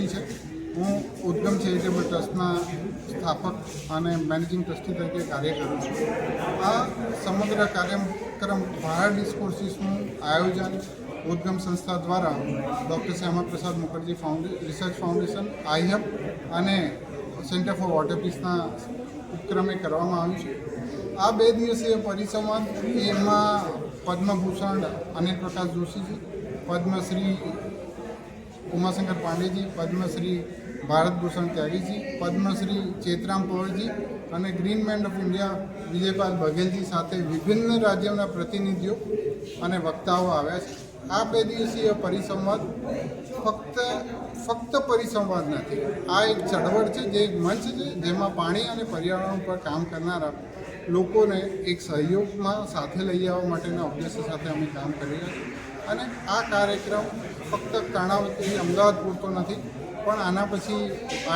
જોશી છે। હું ઉદ્ગમ ચેરિટેબલ ટ્રસ્ટના સ્થાપક અને મેનેજિંગ ટ્રસ્ટી તરીકે કાર્ય કરું છું। આ સમગ્ર કાર્યક્રમ ભારત ડિસ્કોર્સિસનું આયોજન ઉદ્ગમ સંસ્થા દ્વારા doctor Shyamaprasad Mukherjee research foundation, iHub અને સેન્ટર ફોર વોટર પીસના ઉપક્રમે કરવામાં આવ્યું છે। આ 2 દિવસીય પરિસંવાદ એમાં પદ્મભૂષણ અનિલ પ્રકાશ જોશીજી, પદ્મશ્રી ઉમાશંકર પાંડેજી, પદ્મશ્રી ભારત ભૂષણ ત્યાગીજી, પદ્મશ્રી ચેતરામ પવરજી અને ગ્રીન મેન ઓફ ઇન્ડિયા વિજયપાલ બઘેલજી સાથે વિભિન્ન રાજ્યોના પ્રતિનિધિઓ અને વક્તાઓ આવ્યા છે। આ 2 દિવસીય પરિસંવાદ ફક્ત પરિસંવાદ નથી, આ એક ચળવળ છે, જે એક મંચ છે જેમાં પાણી અને પર્યાવરણ પર કામ કરનારા લોકોને એક સહયોગમાં સાથે લઈ આવવા માટેના ઉદ્દેશ્ય સાથે અમે કામ કરી રહ્યા છીએ। અને આ કાર્યક્રમ ફક્ત કર્ણાવતી અમદાવાદ પૂરતો નથી, પણ આના પછી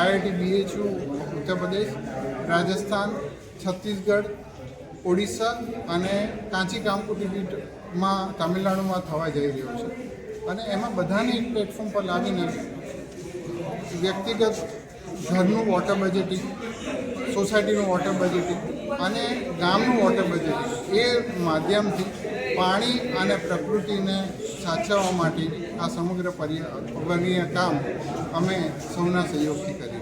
IIT BHU ઉત્તર પ્રદેશ, રાજસ્થાન, છત્તીસગઢ, ઓડિશા અને કાંચી કામકુટી પીઠમાં તમિલનાડુમાં થવા જઈ રહ્યો છે। અને એમાં બધાને એક પ્લેટફોર્મ પર લાવીને વ્યક્તિગત ઘરનું વોટર બજેટિંગ, સોસાયટીનું વોટર બજેટિંગ અને ગામનું વોટર બજેટિંગ એ માધ્યમથી પાણી અને પ્રકૃતિને સાચવવા માટે આ સમગ્ર પર્યાવરણીય કામ અમે સૌના સહયોગથી કરીએ।